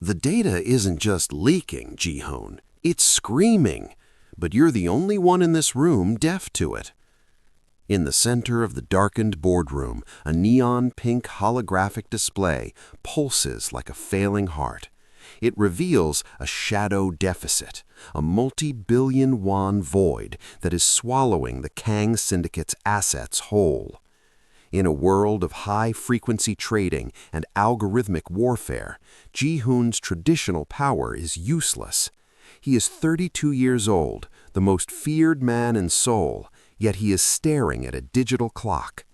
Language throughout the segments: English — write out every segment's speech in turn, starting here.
The data isn't just leaking, Ji-hoon. It's screaming. But you're the only one in this room deaf to it. In the center of the darkened boardroom, a neon pink holographic display pulses like a failing heart. It reveals a shadow deficit, a multi-billion won void that is swallowing the Kang Syndicate's assets whole. In a world of high-frequency trading and algorithmic warfare, Ji-hoon's traditional power is useless. He is 32 years old, the most feared man in Seoul, yet he is staring at a digital clock.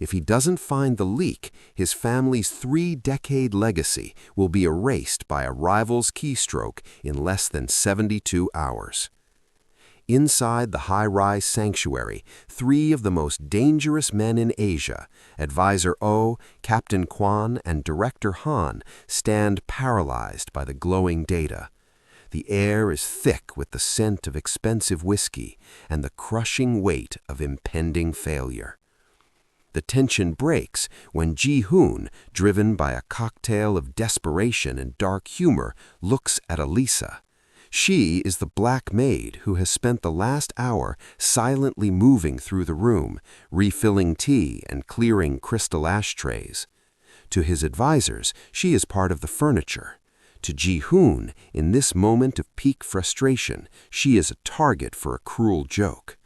If he doesn't find the leak, his family's 3-decade legacy will be erased by a rival's keystroke in less than 72 hours. Inside the high-rise sanctuary, 3 of the most dangerous men in Asia, Advisor Oh, Captain Quant, and Director Han, stand paralyzed by the glowing data. The air is thick with the scent of expensive whiskey and the crushing weight of impending failure. The tension breaks when Ji-hoon, driven by a cocktail of desperation and dark humor, looks at Elisa. She is the black maid who has spent the last hour silently moving through the room, refilling tea and clearing crystal ashtrays. To his advisors, she is part of the furniture. To Ji-hoon, in this moment of peak frustration, she is a target for a cruel joke.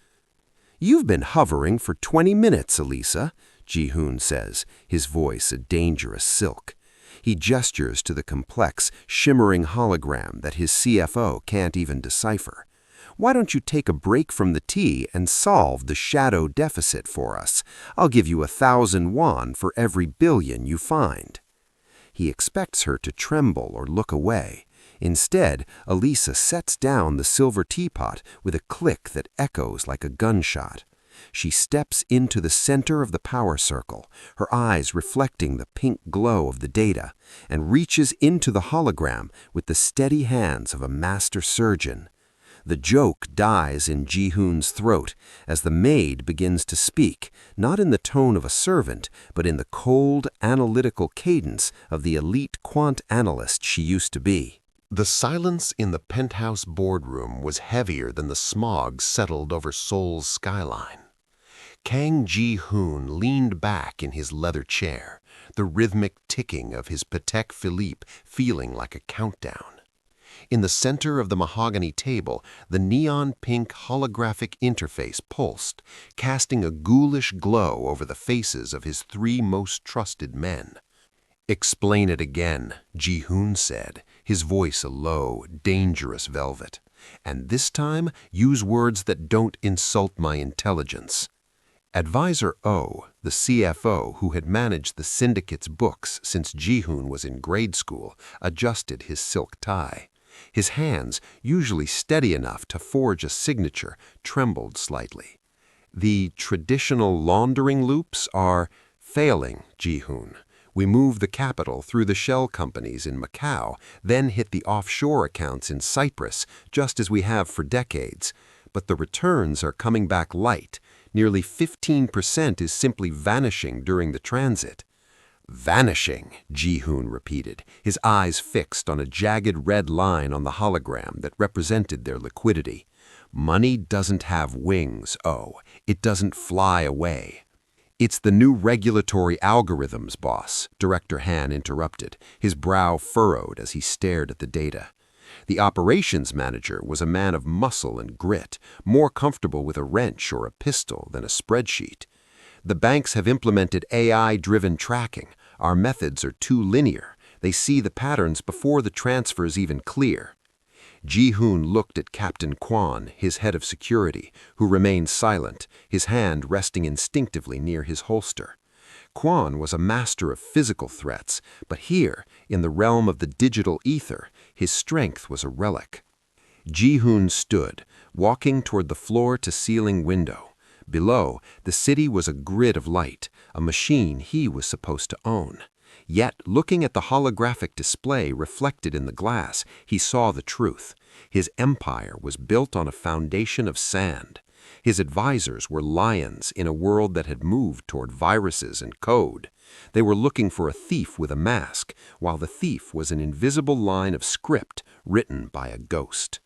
"You've been hovering for 20 minutes, Elisa," Ji-hoon says, his voice a dangerous silk. He gestures to the complex, shimmering hologram that his CFO can't even decipher. "Why don't you take a break from the tea and solve the shadow deficit for us? I'll give you 1,000 won for every billion you find." He expects her to tremble or look away. Instead, Elisa sets down the silver teapot with a click that echoes like a gunshot. She steps into the center of the power circle, her eyes reflecting the pink glow of the data, and reaches into the hologram with the steady hands of a master surgeon. The joke dies in Ji-hoon's throat as the maid begins to speak, not in the tone of a servant, but in the cold, analytical cadence of the elite quant analyst she used to be. The silence in the penthouse boardroom was heavier than the smog settled over Seoul's skyline. Kang Ji-hoon leaned back in his leather chair, the rhythmic ticking of his Patek Philippe feeling like a countdown. In the center of the mahogany table, the neon-pink holographic interface pulsed, casting a ghoulish glow over the faces of his 3 most trusted men. "Explain it again," Ji-hoon said, his voice a low, dangerous velvet. "And this time, use words that don't insult my intelligence." Advisor Oh, the CFO who had managed the syndicate's books since Ji-hoon was in grade school, adjusted his silk tie. His hands, usually steady enough to forge a signature, trembled slightly. "The traditional laundering loops are failing, Ji-hoon. We move the capital through the shell companies in Macau, then hit the offshore accounts in Cyprus, just as we have for decades. But the returns are coming back light. Nearly 15% is simply vanishing during the transit." "Vanishing," Ji-hoon repeated, his eyes fixed on a jagged red line on the hologram that represented their liquidity. "Money doesn't have wings, Oh. It doesn't fly away." "It's the new regulatory algorithms, boss," Director Han interrupted, his brow furrowed as he stared at the data. The operations manager was a man of muscle and grit, more comfortable with a wrench or a pistol than a spreadsheet. "The banks have implemented AI-driven tracking. Our methods are too linear. They see the patterns before the transfers even clear." Ji-hoon looked at Captain Quant, his head of security, who remained silent, his hand resting instinctively near his holster. Quant was a master of physical threats, but here, in the realm of the digital ether, his strength was a relic. Ji-hoon stood, walking toward the floor-to-ceiling window. Below, the city was a grid of light, a machine he was supposed to own. Yet, looking at the holographic display reflected in the glass, he saw the truth. His empire was built on a foundation of sand. His advisors were lions in a world that had moved toward viruses and code. They were looking for a thief with a mask, while the thief was an invisible line of script written by a ghost.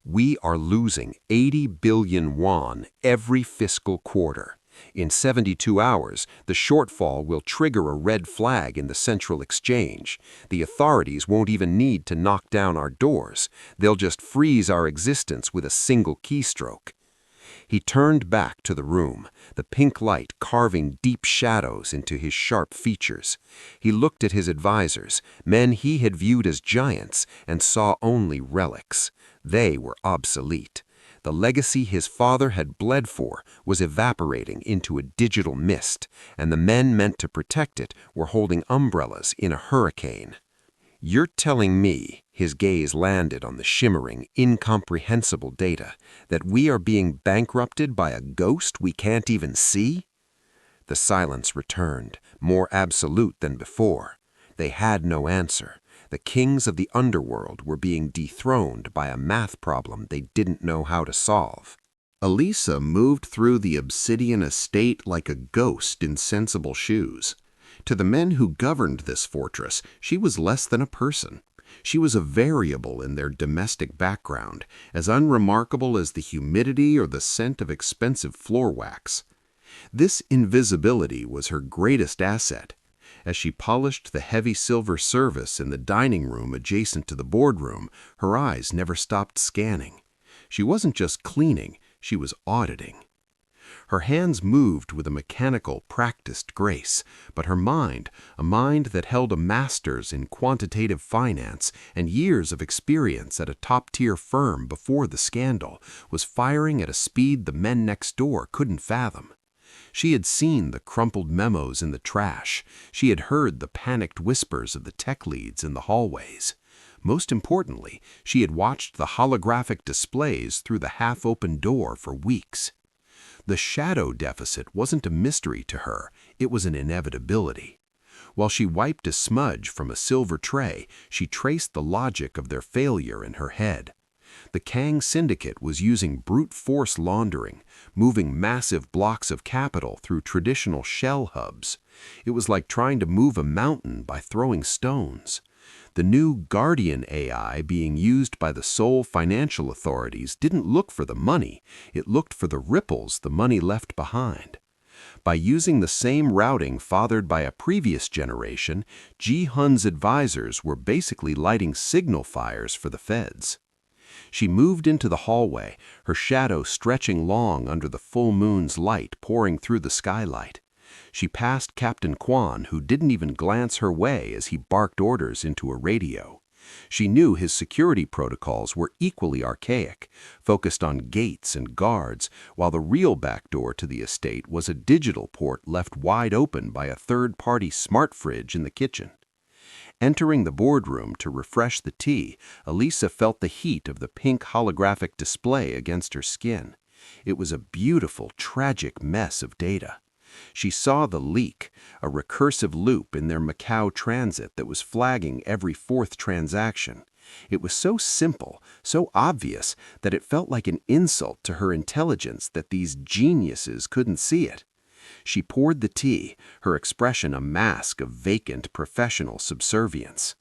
We are losing 80 billion won every fiscal quarter. In 72 hours, the shortfall will trigger a red flag in the central exchange. The authorities won't even need to knock down our doors. They'll just freeze our existence with a single keystroke. He turned back to the room, the pink light carving deep shadows into his sharp features. He looked at his advisors, men he had viewed as giants, and saw only relics. They were obsolete. The legacy his father had bled for was evaporating into a digital mist, and the men meant to protect it were holding umbrellas in a hurricane. You're telling me, his gaze landed on the shimmering, incomprehensible data, that we are being bankrupted by a ghost we can't even see? The silence returned, more absolute than before. They had no answer. The kings of the underworld were being dethroned by a math problem they didn't know how to solve. Elisa moved through the obsidian estate like a ghost in sensible shoes. To the men who governed this fortress, she was less than a person. She was a variable in their domestic background, as unremarkable as the humidity or the scent of expensive floor wax. This invisibility was her greatest asset. As she polished the heavy silver service in the dining room adjacent to the boardroom, her eyes never stopped scanning. She wasn't just cleaning, she was auditing. Her hands moved with a mechanical, practiced grace, but her mind, a mind that held a master's in quantitative finance and years of experience at a top-tier firm before the scandal, was firing at a speed the men next door couldn't fathom. She had seen the crumpled memos in the trash. She had heard the panicked whispers of the tech leads in the hallways. Most importantly, she had watched the holographic displays through the half-open door for weeks. The shadow deficit wasn't a mystery to her, it was an inevitability. While she wiped a smudge from a silver tray, she traced the logic of their failure in her head. The Kang Syndicate was using brute force laundering, moving massive blocks of capital through traditional shell hubs. It was like trying to move a mountain by throwing stones. The new Guardian AI being used by the Seoul financial authorities didn't look for the money, it looked for the ripples the money left behind. By using the same routing fathered by a previous generation, Ji-hun's advisors were basically lighting signal fires for the feds. She moved into the hallway, her shadow stretching long under the full moon's light pouring through the skylight. She passed Captain Quant, who didn't even glance her way as he barked orders into a radio. She knew his security protocols were equally archaic, focused on gates and guards, while the real back door to the estate was a digital port left wide open by a third-party smart fridge in the kitchen. Entering the boardroom to refresh the tea, Elisa felt the heat of the pink holographic display against her skin. It was a beautiful, tragic mess of data. She saw the leak, a recursive loop in their Macau transit that was flagging every fourth transaction. It was so simple, so obvious, that it felt like an insult to her intelligence that these geniuses couldn't see it. She poured the tea, her expression a mask of vacant professional subservience.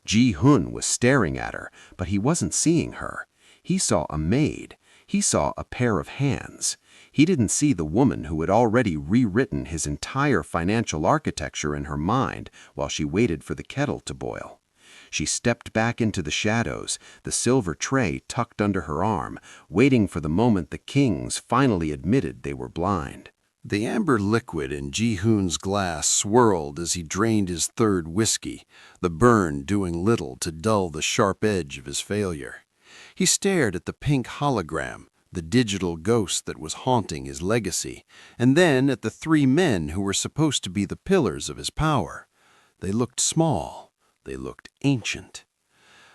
Ji-hun was staring at her, but he wasn't seeing her. He saw a maid. He saw a pair of hands. He didn't see the woman who had already rewritten his entire financial architecture in her mind while she waited for the kettle to boil. She stepped back into the shadows, the silver tray tucked under her arm, waiting for the moment the kings finally admitted they were blind. The amber liquid in Ji-hun's glass swirled as he drained his third whiskey, the burn doing little to dull the sharp edge of his failure. He stared at the pink hologram, the digital ghost that was haunting his legacy, and then at the three men who were supposed to be the pillars of his power. They looked small. They looked ancient.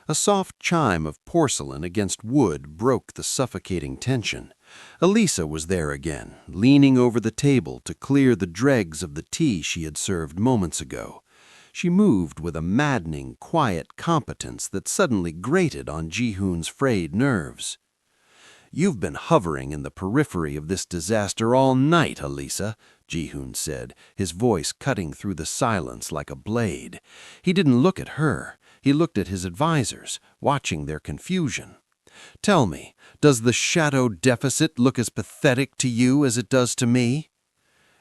A soft chime of porcelain against wood broke the suffocating tension. Elisa was there again, leaning over the table to clear the dregs of the tea she had served moments ago. She moved with a maddening, quiet competence that suddenly grated on Ji-hun's frayed nerves. "You've been hovering in the periphery of this disaster all night, Elisa," Ji-hoon said, his voice cutting through the silence like a blade. He didn't look at her. He looked at his advisors, watching their confusion. "Tell me, does the shadow deficit look as pathetic to you as it does to me?"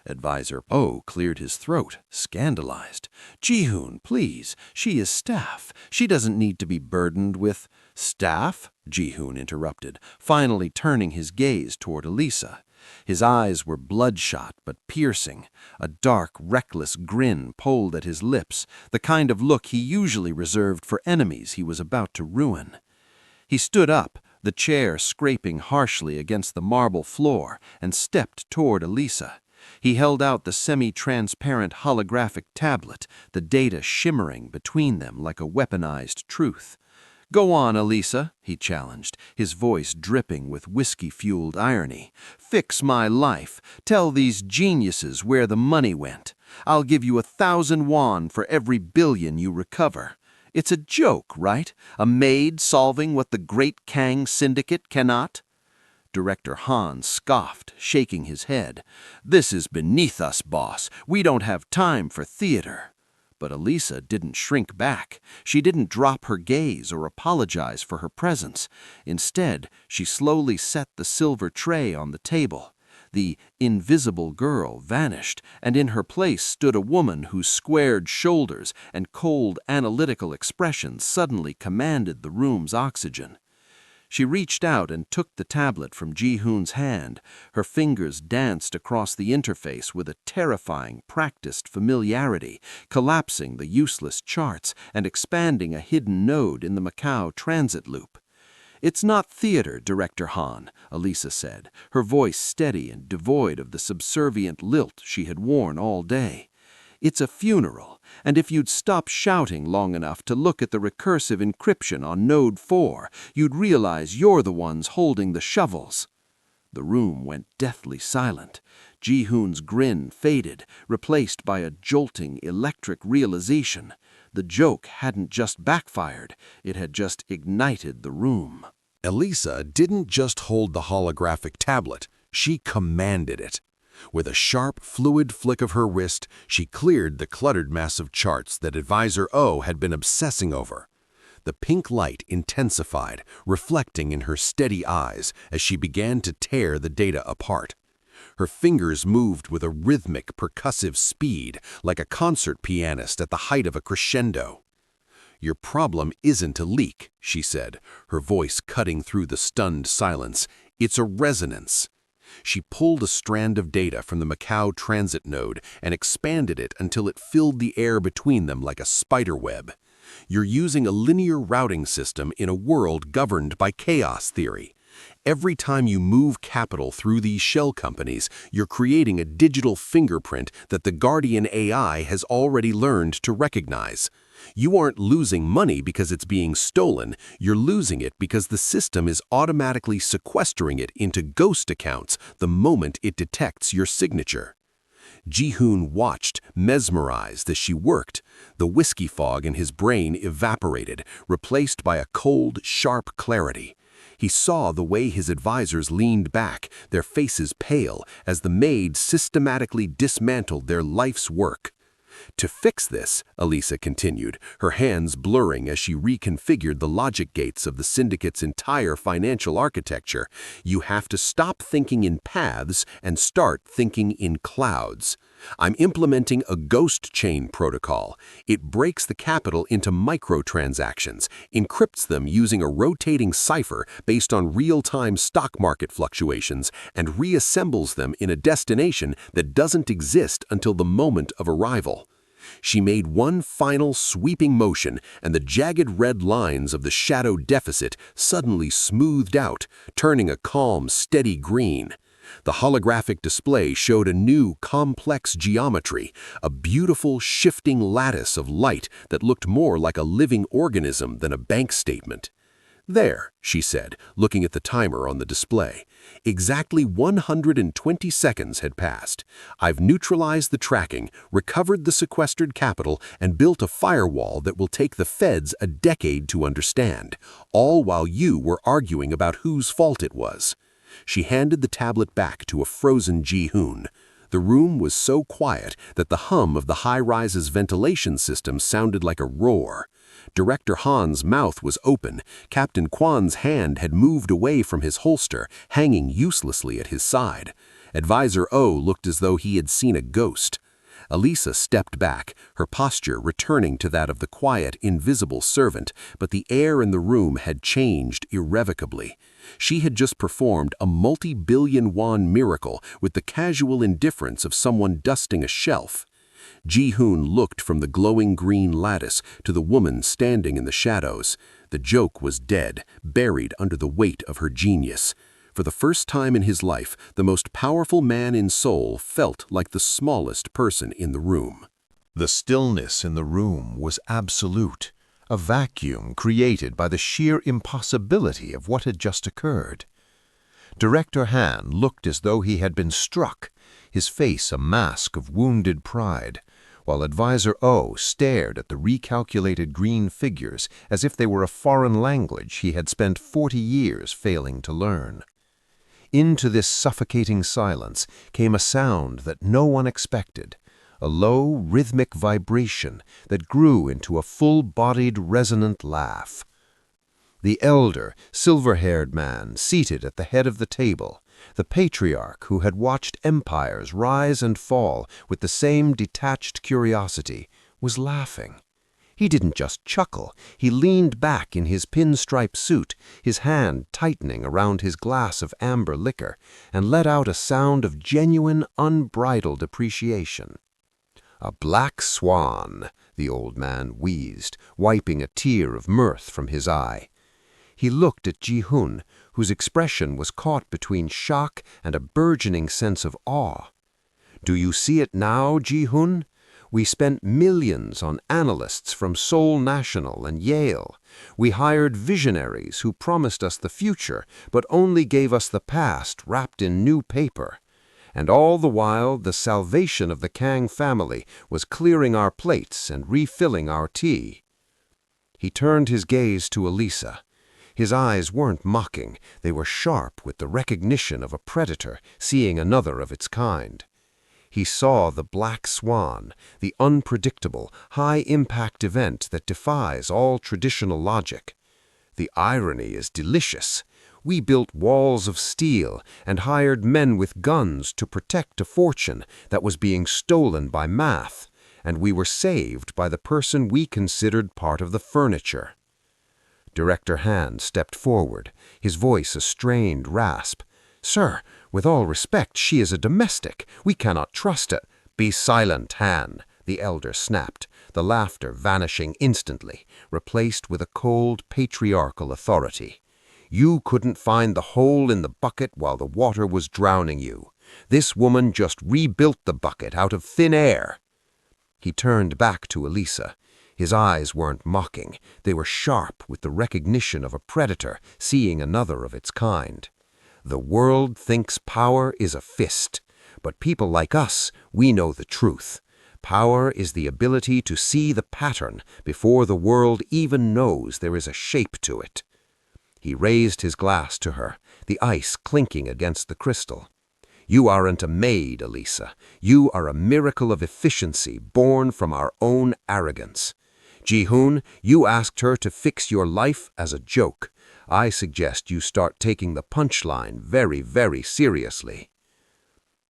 Advisor Oh cleared his throat, scandalized. "Ji-hoon, please, she is staff. She doesn't need to be burdened with—" "Staff?" Ji-hoon interrupted, finally turning his gaze toward Elisa. His eyes were bloodshot but piercing. A dark, reckless grin pulled at his lips, the kind of look he usually reserved for enemies he was about to ruin. He stood up, the chair scraping harshly against the marble floor, and stepped toward Elisa. He held out the semi-transparent holographic tablet, the data shimmering between them like a weaponized truth. "Go on, Elisa," he challenged, his voice dripping with whiskey-fueled irony. "Fix my life. Tell these geniuses where the money went. I'll give you 1,000 won for every billion you recover. It's a joke, right? A maid solving what the great Kang syndicate cannot?" Director Han scoffed, shaking his head. "This is beneath us, boss. We don't have time for theater." But Elisa didn't shrink back. She didn't drop her gaze or apologize for her presence. Instead, she slowly set the silver tray on the table. The invisible girl vanished, and in her place stood a woman whose squared shoulders and cold, analytical expression suddenly commanded the room's oxygen. She reached out and took the tablet from Ji-hoon's hand. Her fingers danced across the interface with a terrifying, practiced familiarity, collapsing the useless charts and expanding a hidden node in the Macau transit loop. "It's not theater, Director Han," Elisa said, her voice steady and devoid of the subservient lilt she had worn all day. "It's a funeral, and if you'd stop shouting long enough to look at the recursive encryption on Node 4, you'd realize you're the ones holding the shovels." The room went deathly silent. Ji-hoon's grin faded, replaced by a jolting, electric realization. The joke hadn't just backfired, it had just ignited the room. Elisa didn't just hold the holographic tablet, she commanded it. With a sharp, fluid flick of her wrist, she cleared the cluttered mass of charts that Advisor O had been obsessing over. The pink light intensified, reflecting in her steady eyes as she began to tear the data apart. Her fingers moved with a rhythmic, percussive speed, like a concert pianist at the height of a crescendo. "Your problem isn't a leak," she said, her voice cutting through the stunned silence. "It's a resonance." She pulled a strand of data from the Macau transit node and expanded it until it filled the air between them like a spider web. "You're using a linear routing system in a world governed by chaos theory. Every time you move capital through these shell companies, you're creating a digital fingerprint that the Guardian AI has already learned to recognize. You aren't losing money because it's being stolen, you're losing it because the system is automatically sequestering it into ghost accounts the moment it detects your signature." Ji-hoon watched, mesmerized as she worked. The whiskey fog in his brain evaporated, replaced by a cold, sharp clarity. He saw the way his advisors leaned back, their faces pale, as the maid systematically dismantled their life's work. "To fix this," Elisa continued, her hands blurring as she reconfigured the logic gates of the syndicate's entire financial architecture, "you have to stop thinking in paths and start thinking in clouds. I'm implementing a ghost chain protocol. It breaks the capital into microtransactions, encrypts them using a rotating cipher based on real-time stock market fluctuations, and reassembles them in a destination that doesn't exist until the moment of arrival." She made one final sweeping motion, and the jagged red lines of the shadow deficit suddenly smoothed out, turning a calm, steady green. The holographic display showed a new, complex geometry, a beautiful, shifting lattice of light that looked more like a living organism than a bank statement. "There," she said, looking at the timer on the display. Exactly 120 seconds had passed. I've neutralized the tracking, recovered the sequestered capital, and built a firewall that will take the feds a decade to understand, all while you were arguing about whose fault it was. She handed the tablet back to a frozen Ji-hoon. The room was so quiet that the hum of the high-rise's ventilation system sounded like a roar. Director Han's mouth was open. Captain Kwan's hand had moved away from his holster, hanging uselessly at his side. Advisor O looked as though he had seen a ghost. Elisa stepped back, her posture returning to that of the quiet, invisible servant, but the air in the room had changed irrevocably. She had just performed a multi-billion won miracle with the casual indifference of someone dusting a shelf. Ji-hoon looked from the glowing green lattice to the woman standing in the shadows. The joke was dead, buried under the weight of her genius. For the first time in his life, the most powerful man in Seoul felt like the smallest person in the room. The stillness in the room was absolute, a vacuum created by the sheer impossibility of what had just occurred. Director Han looked as though he had been struck, his face a mask of wounded pride, while Advisor O stared at the recalculated green figures as if they were a foreign language he had spent 40 years failing to learn. Into this suffocating silence came a sound that no one expected, a low, rhythmic vibration that grew into a full-bodied, resonant laugh. The elder, silver-haired man seated at the head of the table, the patriarch who had watched empires rise and fall with the same detached curiosity, was laughing. He didn't just chuckle, he leaned back in his pinstripe suit, his hand tightening around his glass of amber liquor, and let out a sound of genuine, unbridled appreciation. "A black swan," the old man wheezed, wiping a tear of mirth from his eye. He looked at Ji-hoon, whose expression was caught between shock and a burgeoning sense of awe. "Do you see it now, Ji-hoon? We spent millions on analysts from Seoul National and Yale. We hired visionaries who promised us the future, but only gave us the past wrapped in new paper. And all the while, the salvation of the Kang family was clearing our plates and refilling our tea." He turned his gaze to Elisa. His eyes weren't mocking, they were sharp with the recognition of a predator seeing another of its kind. He saw the black swan, the unpredictable, high-impact event that defies all traditional logic. The irony is delicious. We built walls of steel and hired men with guns to protect a fortune that was being stolen by math, and we were saved by the person we considered part of the furniture. Director Han stepped forward, his voice a strained rasp. "Sir, with all respect, she is a domestic. We cannot trust it." "Be silent, Han," the elder snapped, the laughter vanishing instantly, replaced with a cold, patriarchal authority. "You couldn't find the hole in the bucket while the water was drowning you. This woman just rebuilt the bucket out of thin air." He turned back to Elisa. His eyes weren't mocking, they were sharp with the recognition of a predator seeing another of its kind. "The world thinks power is a fist, but people like us, we know the truth. Power is the ability to see the pattern before the world even knows there is a shape to it." He raised his glass to her, the ice clinking against the crystal. "You aren't a maid, Elisa. You are a miracle of efficiency born from our own arrogance. Ji-hoon, you asked her to fix your life as a joke. I suggest you start taking the punchline very, very seriously."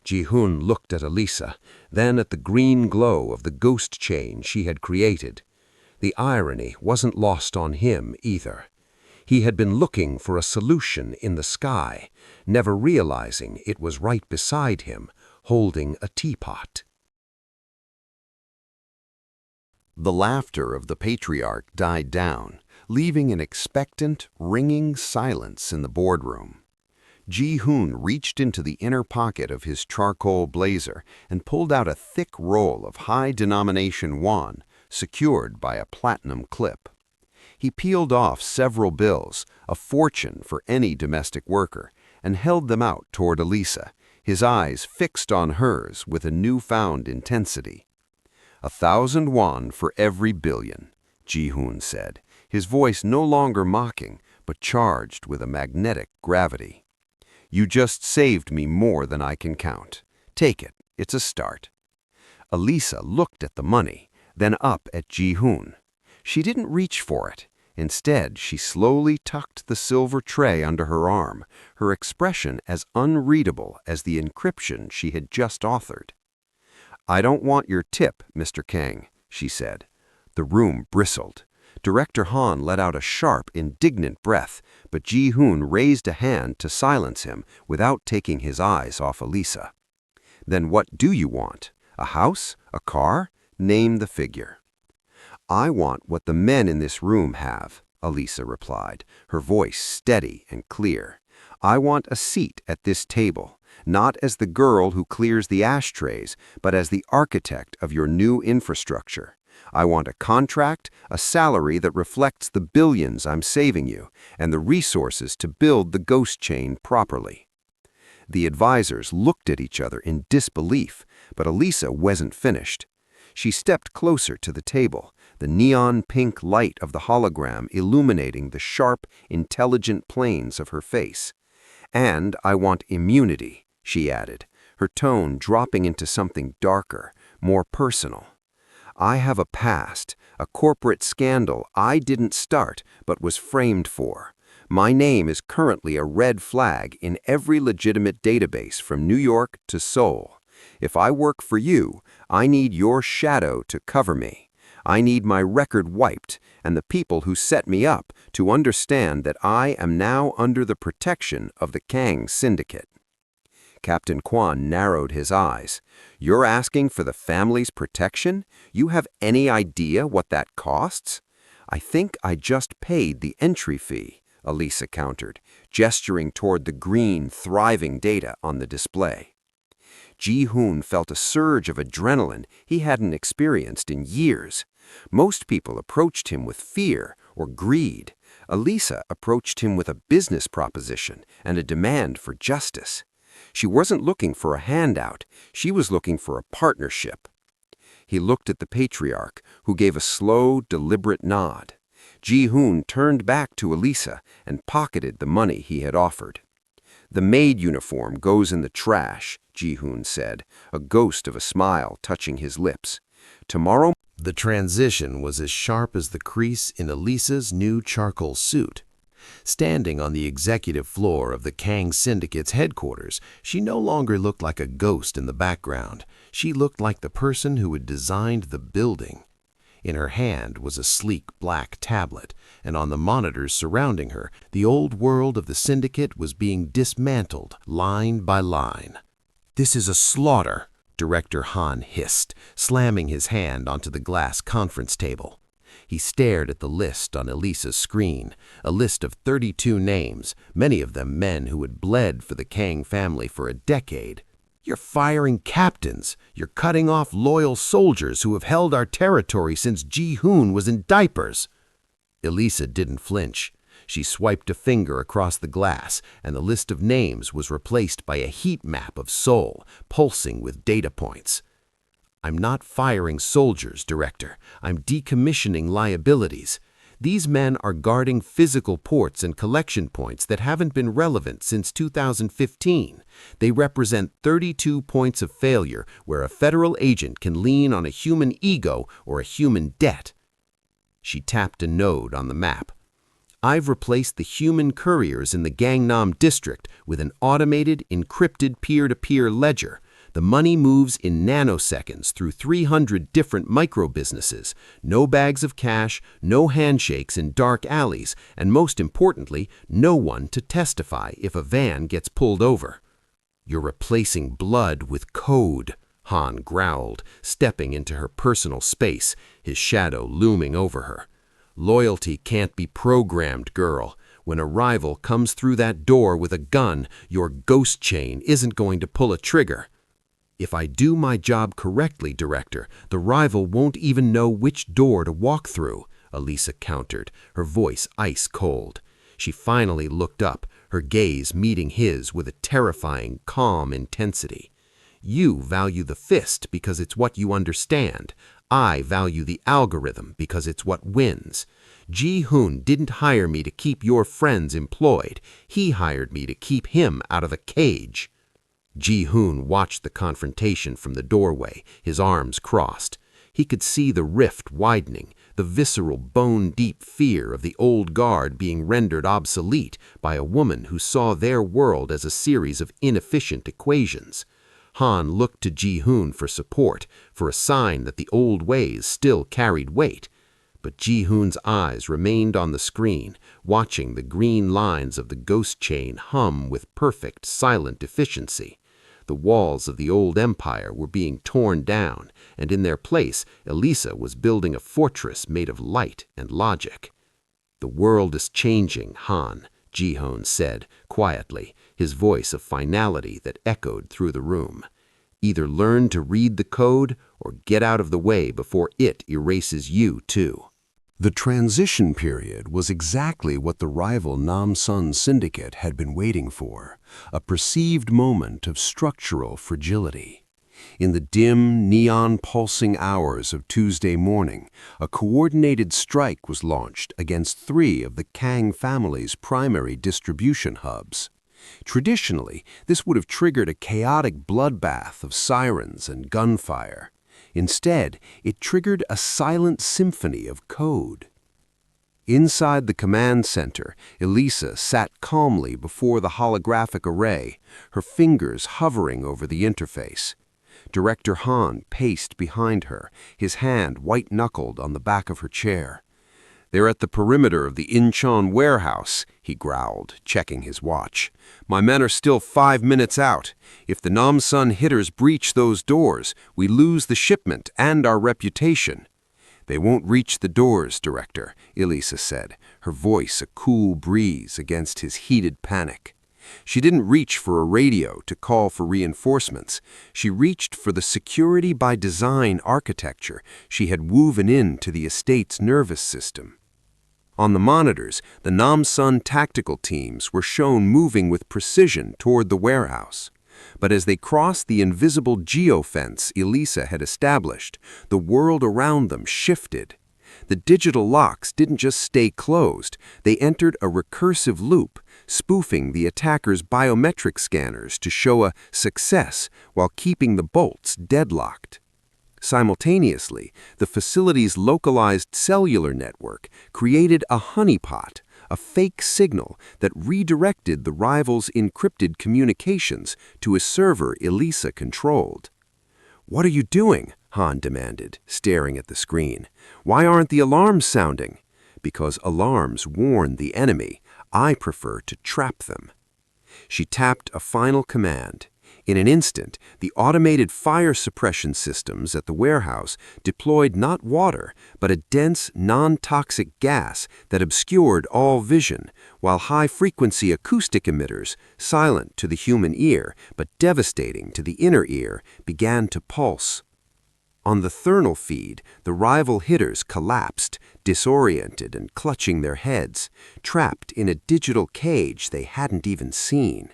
Ji-hoon looked at Elisa, then at the green glow of the ghost chain she had created. The irony wasn't lost on him either. He had been looking for a solution in the sky, never realizing it was right beside him, holding a teapot. The laughter of the patriarch died down, leaving an expectant, ringing silence in the boardroom. Ji-hoon reached into the inner pocket of his charcoal blazer and pulled out a thick roll of high-denomination won, secured by a platinum clip. He peeled off several bills, a fortune for any domestic worker, and held them out toward Elisa, his eyes fixed on hers with a newfound intensity. 1,000 won for every billion, Ji-hoon said, his voice no longer mocking, but charged with a magnetic gravity. You just saved me more than I can count. Take it, it's a start. Elisa looked at the money, then up at Ji-hoon. She didn't reach for it. Instead, she slowly tucked the silver tray under her arm, her expression as unreadable as the encryption she had just authored. I don't want your tip, Mr. Kang, she said. The room bristled. Director Han let out a sharp, indignant breath, but Ji-hoon raised a hand to silence him without taking his eyes off Elisa. Then what do you want? A house? A car? Name the figure. I want what the men in this room have, Elisa replied, her voice steady and clear. I want a seat at this table, not as the girl who clears the ashtrays, but as the architect of your new infrastructure. I want a contract, a salary that reflects the billions I'm saving you, and the resources to build the ghost chain properly. The advisors looked at each other in disbelief, but Elisa wasn't finished. She stepped closer to the table, the neon pink light of the hologram illuminating the sharp, intelligent planes of her face. And I want immunity, she added, her tone dropping into something darker, more personal. I have a past, a corporate scandal I didn't start but was framed for. My name is currently a red flag in every legitimate database from New York to Seoul. If I work for you, I need your shadow to cover me. I need my record wiped, and the people who set me up to understand that I am now under the protection of the Kang Syndicate. Captain Kwan narrowed his eyes. You're asking for the family's protection? You have any idea what that costs? I think I just paid the entry fee, Elisa countered, gesturing toward the green, thriving data on the display. Ji-hoon felt a surge of adrenaline he hadn't experienced in years. Most people approached him with fear or greed. Elisa approached him with a business proposition and a demand for justice. She wasn't looking for a handout. She was looking for a partnership. He looked at the patriarch, who gave a slow, deliberate nod. Ji-hoon turned back to Elisa and pocketed the money he had offered. The Maid uniform goes in the trash, Ji-hoon said, a ghost of a smile touching his lips. Tomorrow. The transition was as sharp as the crease in Elisa's new charcoal suit. Standing on the executive floor of the Kang Syndicate's headquarters, she no longer looked like a ghost in the background. She looked like the person who had designed the building. In her hand was a sleek black tablet, and on the monitors surrounding her, the old world of the syndicate was being dismantled line by line. This is a slaughter, Director Han hissed, slamming his hand onto the glass conference table. He stared at the list on Elisa's screen, a list of 32 names, many of them men who had bled for the Kang family for a decade. You're firing captains. You're cutting off loyal soldiers who have held our territory since Ji-hoon was in diapers. Elisa didn't flinch. She swiped a finger across the glass, and the list of names was replaced by a heat map of Seoul, pulsing with data points. I'm not firing soldiers, Director. I'm decommissioning liabilities. These men are guarding physical ports and collection points that haven't been relevant since 2015. They represent 32 points of failure where a federal agent can lean on a human ego or a human debt. She tapped a node on the map. I've replaced the human couriers in the Gangnam district with an automated, encrypted peer-to-peer ledger. The money moves in nanoseconds through 300 different micro-businesses. No bags of cash, no handshakes in dark alleys, and most importantly, no one to testify if a van gets pulled over. You're replacing blood with code, Han growled, stepping into her personal space, his shadow looming over her. Loyalty can't be programmed, girl. When a rival comes through that door with a gun, your ghost chain isn't going to pull a trigger. If I do my job correctly, Director, the rival won't even know which door to walk through. Elisa countered, her voice ice cold. She finally looked up, her gaze meeting his with a terrifying, calm intensity. You value the fist because it's what you understand. I value the algorithm because it's what wins. Ji-hoon didn't hire me to keep your friends employed. He hired me to keep him out of the cage. Ji-hoon watched the confrontation from the doorway, his arms crossed. He could see the rift widening, the visceral, bone-deep fear of the old guard being rendered obsolete by a woman who saw their world as a series of inefficient equations. Han looked to Ji-hoon for support, for a sign that the old ways still carried weight. But Ji-hoon's eyes remained on the screen, watching the green lines of the ghost chain hum with perfect, silent efficiency. The walls of the old empire were being torn down, and in their place, Elisa was building a fortress made of light and logic. "The world is changing, Han," Ji-hoon said, quietly, his voice a finality that echoed through the room. "Either learn to read the code or get out of the way before it erases you, too." The transition period was exactly what the rival Namsun syndicate had been waiting for, a perceived moment of structural fragility. In the dim, neon-pulsing hours of Tuesday morning, a coordinated strike was launched against 3 of the Kang family's primary distribution hubs. Traditionally, this would have triggered a chaotic bloodbath of sirens and gunfire. Instead, it triggered a silent symphony of code. Inside the command center, Elisa sat calmly before the holographic array, her fingers hovering over the interface. Director Han paced behind her, his hand white-knuckled on the back of her chair. "They're at the perimeter of the Incheon warehouse," he growled, checking his watch. "My men are still 5 minutes out. If the Namsun hitters breach those doors, we lose the shipment and our reputation." "They won't reach the doors, Director," Elisa said, her voice a cool breeze against his heated panic. She didn't reach for a radio to call for reinforcements. She reached for the security-by-design architecture she had woven into the estate's nervous system. On the monitors, the Namsun tactical teams were shown moving with precision toward the warehouse. But as they crossed the invisible geofence Elisa had established, the world around them shifted. The digital locks didn't just stay closed, they entered a recursive loop, spoofing the attacker's biometric scanners to show a success while keeping the bolts deadlocked. Simultaneously, the facility's localized cellular network created a honeypot, a fake signal that redirected the rival's encrypted communications to a server Elisa controlled. "What are you doing?" Han demanded, staring at the screen. "Why aren't the alarms sounding?" "Because alarms warn the enemy. I prefer to trap them." She tapped a final command. In an instant, the automated fire suppression systems at the warehouse deployed not water, but a dense, non-toxic gas that obscured all vision, while high-frequency acoustic emitters, silent to the human ear but devastating to the inner ear, began to pulse. On the thermal feed, the rival hitters collapsed, disoriented and clutching their heads, trapped in a digital cage they hadn't even seen.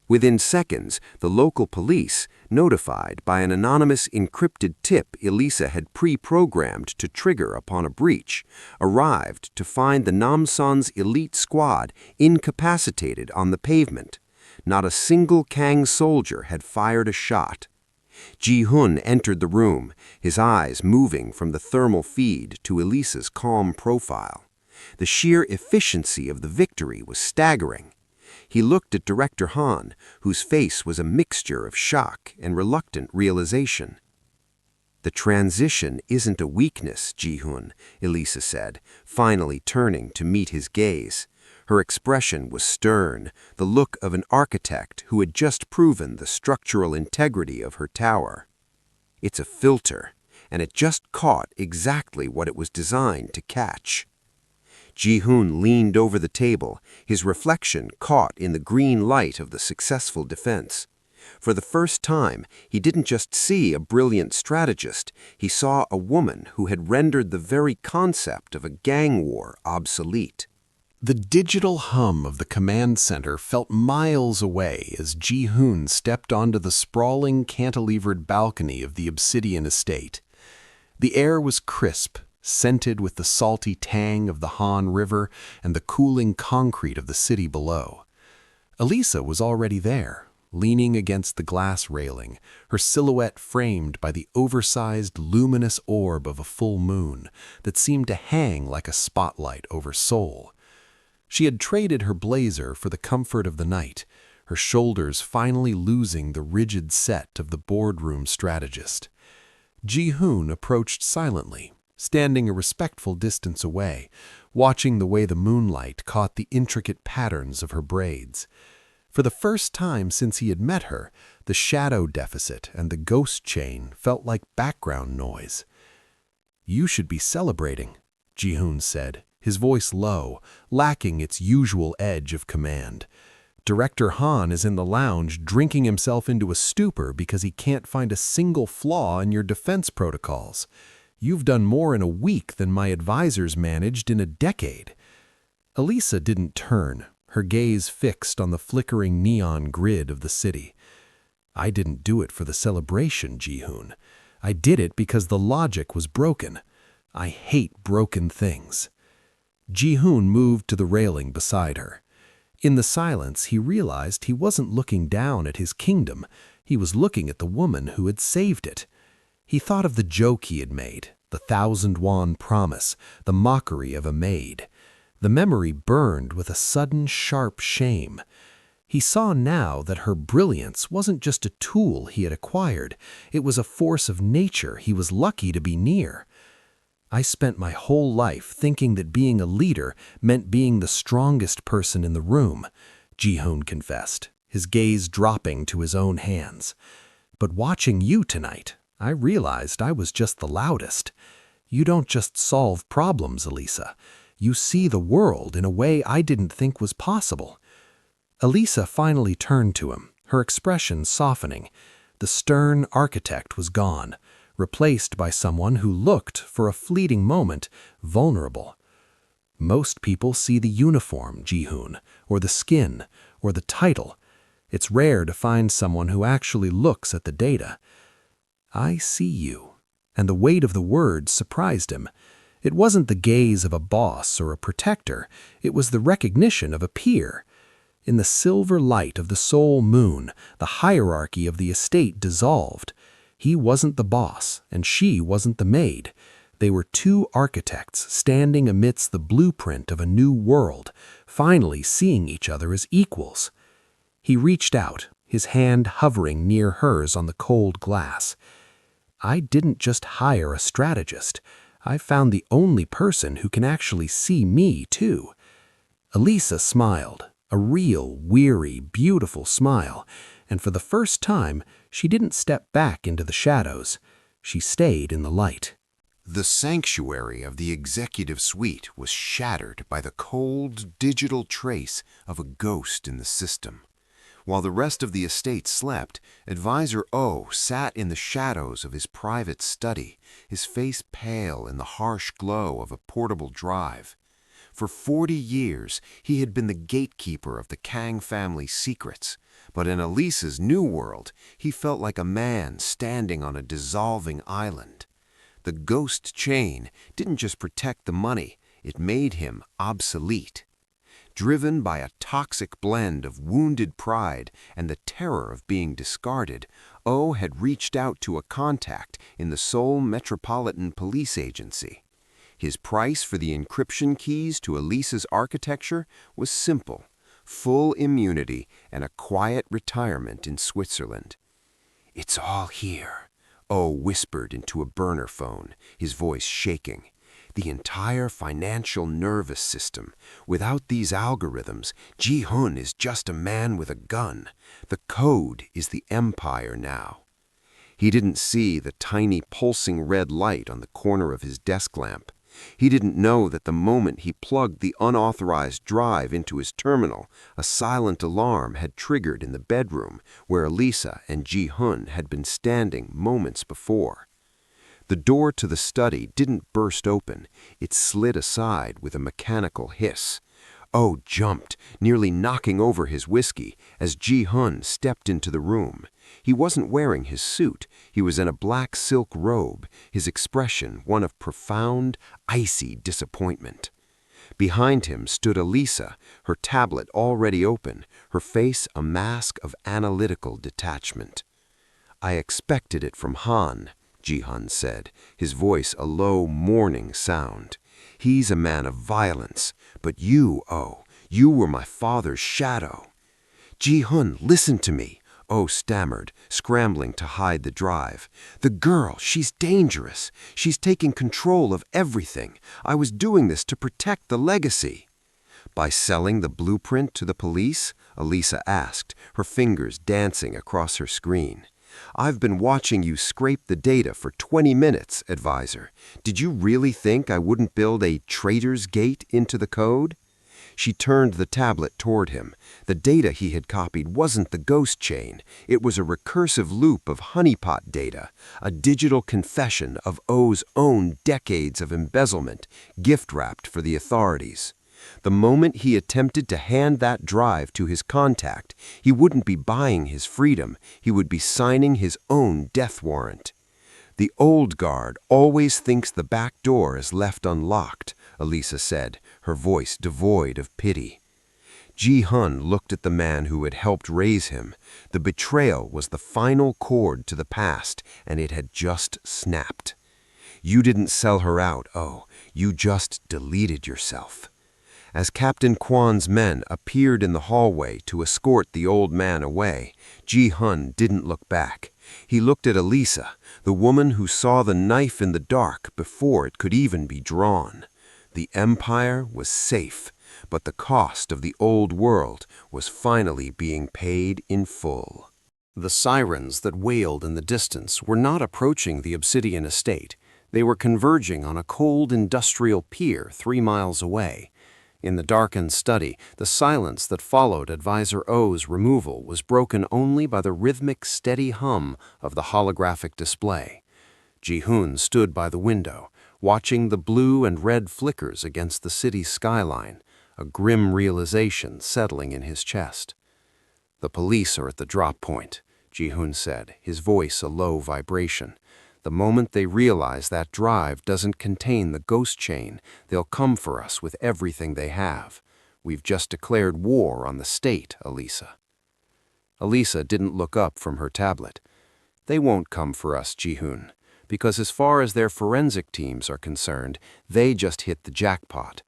Within seconds, the local police, notified by an anonymous encrypted tip Elisa had pre-programmed to trigger upon a breach, arrived to find the Namsun's elite squad incapacitated on the pavement. Not a single Kang soldier had fired a shot. Ji-hoon entered the room, his eyes moving from the thermal feed to Elisa's calm profile. The sheer efficiency of the victory was staggering. He looked at Director Han, whose face was a mixture of shock and reluctant realization. "The transition isn't a weakness, Ji-hoon," Elisa said, finally turning to meet his gaze. Her expression was stern, the look of an architect who had just proven the structural integrity of her tower. "It's a filter, and it just caught exactly what it was designed to catch." Ji-hoon leaned over the table, his reflection caught in the green light of the successful defense. For the first time, he didn't just see a brilliant strategist, he saw a woman who had rendered the very concept of a gang war obsolete. The digital hum of the command center felt miles away as Ji-hoon stepped onto the sprawling cantilevered balcony of the Obsidian estate. The air was crisp, scented with the salty tang of the Han River and the cooling concrete of the city below. Elisa was already there, leaning against the glass railing, her silhouette framed by the oversized, luminous orb of a full moon that seemed to hang like a spotlight over Seoul. She had traded her blazer for the comfort of the night, her shoulders finally losing the rigid set of the boardroom strategist. Ji-hoon approached silently, standing a respectful distance away, watching the way the moonlight caught the intricate patterns of her braids. For the first time since he had met her, the shadow deficit and the ghost chain felt like background noise. "You should be celebrating," Ji-hoon said, his voice low, lacking its usual edge of command. "Director Han is in the lounge drinking himself into a stupor because he can't find a single flaw in your defense protocols. You've done more in a week than my advisors managed in a decade." Elisa didn't turn, her gaze fixed on the flickering neon grid of the city. "I didn't do it for the celebration, Ji-hoon. I did it because the logic was broken. I hate broken things." Ji-hoon moved to the railing beside her. In the silence, he realized he wasn't looking down at his kingdom. He was looking at the woman who had saved it. He thought of the joke he had made, the 1,000-won promise, the mockery of a maid. The memory burned with a sudden, sharp shame. He saw now that her brilliance wasn't just a tool he had acquired. It was a force of nature he was lucky to be near. "I spent my whole life thinking that being a leader meant being the strongest person in the room," Ji-hoon confessed, his gaze dropping to his own hands. "But watching you tonight, I realized I was just the loudest. You don't just solve problems, Elisa. You see the world in a way I didn't think was possible." Elisa finally turned to him, her expression softening. The stern architect was gone, replaced by someone who looked, for a fleeting moment, vulnerable. "Most people see the uniform, Ji-hoon, or the skin, or the title. It's rare to find someone who actually looks at the data." "I see you," and the weight of the words surprised him. It wasn't the gaze of a boss or a protector, it was the recognition of a peer. In the silver light of the Seoul moon, the hierarchy of the estate dissolved. He wasn't the boss, and she wasn't the maid. They were two architects standing amidst the blueprint of a new world, finally seeing each other as equals. He reached out, his hand hovering near hers on the cold glass. "I didn't just hire a strategist. I found the only person who can actually see me, too." Elisa smiled, a real, weary, beautiful smile, and for the first time, she didn't step back into the shadows. She stayed in the light. The sanctuary of the executive suite was shattered by the cold, digital trace of a ghost in the system. While the rest of the estate slept, Advisor O sat in the shadows of his private study, his face pale in the harsh glow of a portable drive. For 40 years, he had been the gatekeeper of the Kang family's secrets, but in Elisa's new world, he felt like a man standing on a dissolving island. The ghost chain didn't just protect the money, it made him obsolete. Driven by a toxic blend of wounded pride and the terror of being discarded, O had reached out to a contact in the Seoul Metropolitan Police Agency. His price for the encryption keys to Elisa's architecture was simple: full immunity and a quiet retirement in Switzerland. "It's all here," O whispered into a burner phone, his voice shaking. "The entire financial nervous system. Without these algorithms, Ji-hoon is just a man with a gun. The code is the empire now." He didn't see the tiny pulsing red light on the corner of his desk lamp. He didn't know that the moment he plugged the unauthorized drive into his terminal, a silent alarm had triggered in the bedroom where Elisa and Ji-hun had been standing moments before. The door to the study didn't burst open, it slid aside with a mechanical hiss. Oh jumped, nearly knocking over his whiskey, as Ji-hun stepped into the room. He wasn't wearing his suit, he was in a black silk robe, his expression one of profound, icy disappointment. Behind him stood Elisa, her tablet already open, her face a mask of analytical detachment. "I expected it from Han," Ji-hun said, his voice a low, mourning sound. "He's a man of violence, but you, Oh, you were my father's shadow." "Ji-hun, listen to me," Oh stammered, scrambling to hide the drive. "The girl, she's dangerous. She's taking control of everything. I was doing this to protect the legacy." "By selling the blueprint to the police?" Elisa asked, her fingers dancing across her screen. "I've been watching you scrape the data for 20 minutes, advisor. Did you really think I wouldn't build a traitor's gate into the code?" She turned the tablet toward him. The data he had copied wasn't the ghost chain. It was a recursive loop of honeypot data, a digital confession of O's own decades of embezzlement, gift-wrapped for the authorities. The moment he attempted to hand that drive to his contact, he wouldn't be buying his freedom, he would be signing his own death warrant. "The old guard always thinks the back door is left unlocked," Elisa said, her voice devoid of pity. Ji-hun looked at the man who had helped raise him. The betrayal was the final chord to the past, and it had just snapped. "You didn't sell her out, Oh. You just deleted yourself." As Captain Kwan's men appeared in the hallway to escort the old man away, Ji-hun didn't look back. He looked at Elisa, the woman who saw the knife in the dark before it could even be drawn. The empire was safe, but the cost of the old world was finally being paid in full. The sirens that wailed in the distance were not approaching the Obsidian estate. They were converging on a cold industrial pier 3 miles away. In the darkened study, the silence that followed Advisor O's removal was broken only by the rhythmic, steady hum of the holographic display. Ji-hun stood by the window, watching the blue and red flickers against the city's skyline, a grim realization settling in his chest. "The police are at the drop point," Ji-hun said, his voice a low vibration. "The moment they realize that drive doesn't contain the ghost chain, they'll come for us with everything they have. We've just declared war on the state, Elisa." Elisa didn't look up from her tablet. "They won't come for us, Ji-hun, because as far as their forensic teams are concerned, they just hit the jackpot."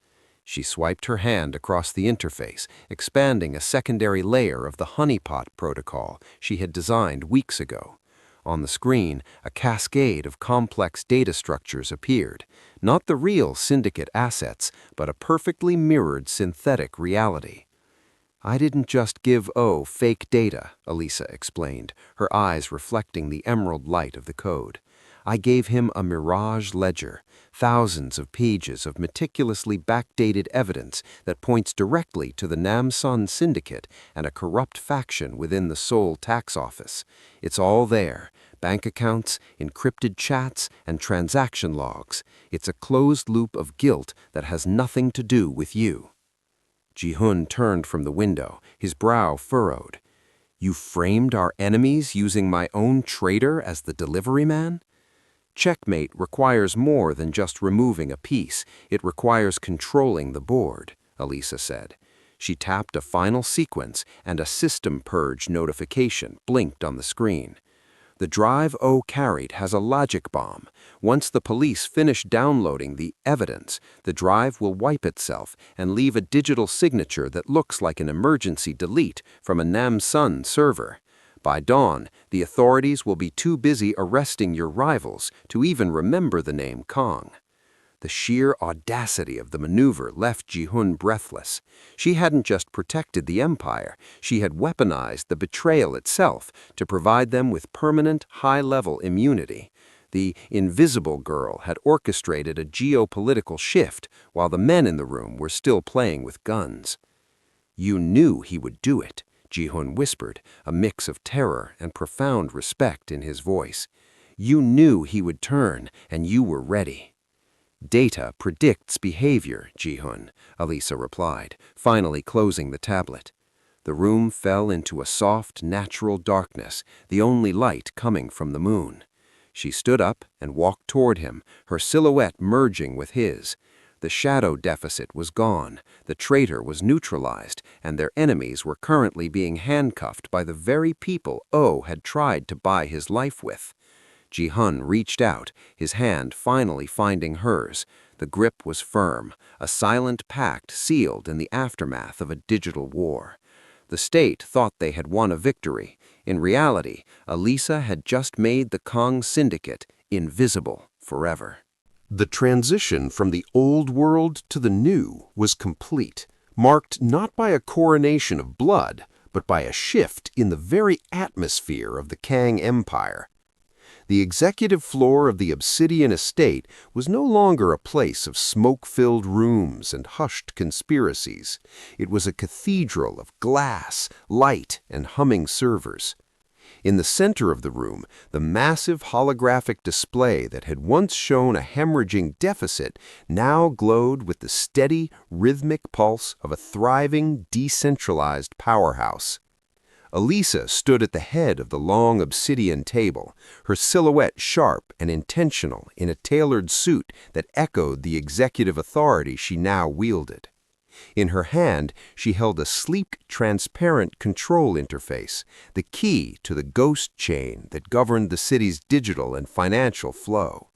She swiped her hand across the interface, expanding a secondary layer of the honeypot protocol she had designed weeks ago. On the screen, a cascade of complex data structures appeared, not the real syndicate assets, but a perfectly mirrored synthetic reality. "I didn't just give O fake data," Elisa explained, her eyes reflecting the emerald light of the code. "I gave him a mirage ledger, thousands of pages of meticulously backdated evidence that points directly to the Namsun Syndicate and a corrupt faction within the Seoul tax office. It's all there. Bank accounts, encrypted chats, and transaction logs. It's a closed loop of guilt that has nothing to do with you." Ji-hun turned from the window, his brow furrowed. "You framed our enemies using my own traitor as the delivery man?" "Checkmate requires more than just removing a piece. It requires controlling the board," Elisa said. She tapped a final sequence, and a system purge notification blinked on the screen. "The drive O carried has a logic bomb. Once the police finish downloading the evidence, the drive will wipe itself and leave a digital signature that looks like an emergency delete from a Namsun server. By dawn, the authorities will be too busy arresting your rivals to even remember the name Kong." The sheer audacity of the maneuver left Ji-hun breathless. She hadn't just protected the empire, she had weaponized the betrayal itself to provide them with permanent, high-level immunity. The invisible girl had orchestrated a geopolitical shift while the men in the room were still playing with guns. "You knew he would do it," Ji-hoon whispered, a mix of terror and profound respect in his voice. "You knew he would turn, and you were ready." "Data predicts behavior, Ji-hoon," Elisa replied, finally closing the tablet. The room fell into a soft, natural darkness, the only light coming from the moon. She stood up and walked toward him, her silhouette merging with his. The shadow deficit was gone, the traitor was neutralized, and their enemies were currently being handcuffed by the very people Oh had tried to buy his life with. Ji-hoon reached out, his hand finally finding hers. The grip was firm, a silent pact sealed in the aftermath of a digital war. The state thought they had won a victory. In reality, Elisa had just made the Kong Syndicate invisible forever. The transition from the old world to the new was complete, marked not by a coronation of blood, but by a shift in the very atmosphere of the Kang Empire. The executive floor of the Obsidian estate was no longer a place of smoke-filled rooms and hushed conspiracies. It was a cathedral of glass, light, and humming servers. In the center of the room, the massive holographic display that had once shown a hemorrhaging deficit now glowed with the steady, rhythmic pulse of a thriving, decentralized powerhouse. Elisa stood at the head of the long obsidian table, her silhouette sharp and intentional in a tailored suit that echoed the executive authority she now wielded. In her hand, she held a sleek, transparent control interface, the key to the ghost chain that governed the city's digital and financial flow.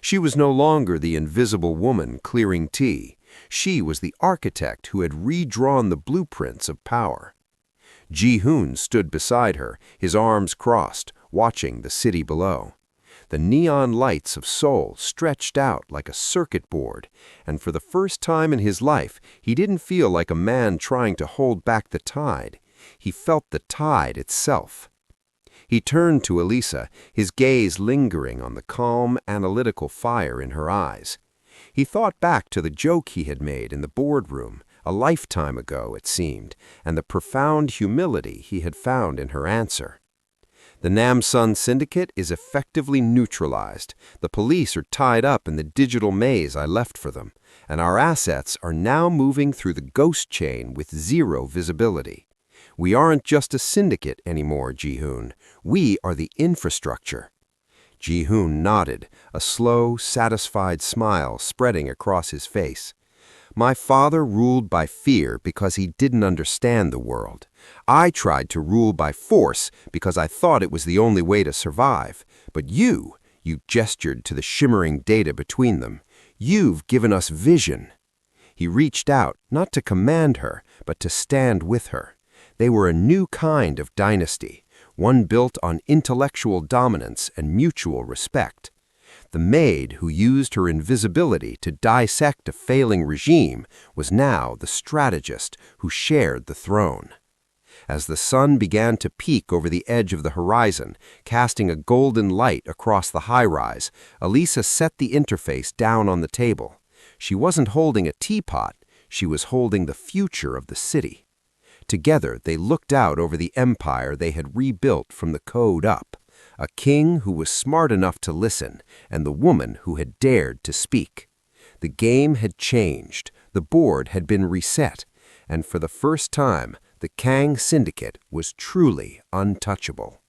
She was no longer the invisible woman clearing tea. She was the architect who had redrawn the blueprints of power. Ji-hoon stood beside her, his arms crossed, watching the city below. The neon lights of Seoul stretched out like a circuit board, and for the first time in his life, he didn't feel like a man trying to hold back the tide. He felt the tide itself. He turned to Elisa, his gaze lingering on the calm, analytical fire in her eyes. He thought back to the joke he had made in the boardroom, a lifetime ago, it seemed, and the profound humility he had found in her answer. The Namsun Syndicate is effectively neutralized. The police are tied up in the digital maze I left for them, and our assets are now moving through the ghost chain with zero visibility. We aren't just a syndicate anymore, Ji-hoon. We are the infrastructure. Ji-hoon nodded, a slow, satisfied smile spreading across his face. My father ruled by fear because he didn't understand the world. I tried to rule by force because I thought it was the only way to survive. But you gestured to the shimmering data between them. You've given us vision. He reached out, not to command her, but to stand with her. They were a new kind of dynasty, one built on intellectual dominance and mutual respect. The Maid, who used her invisibility to dissect a failing regime, was now the strategist who shared the throne. As the sun began to peak over the edge of the horizon, casting a golden light across the high-rise, Elisa set the interface down on the table. She wasn't holding a teapot, she was holding the future of the city. Together, they looked out over the empire they had rebuilt from the code up. A king who was smart enough to listen, and the woman who had dared to speak. The game had changed, the board had been reset, and for the first time, the Kang Syndicate was truly untouchable.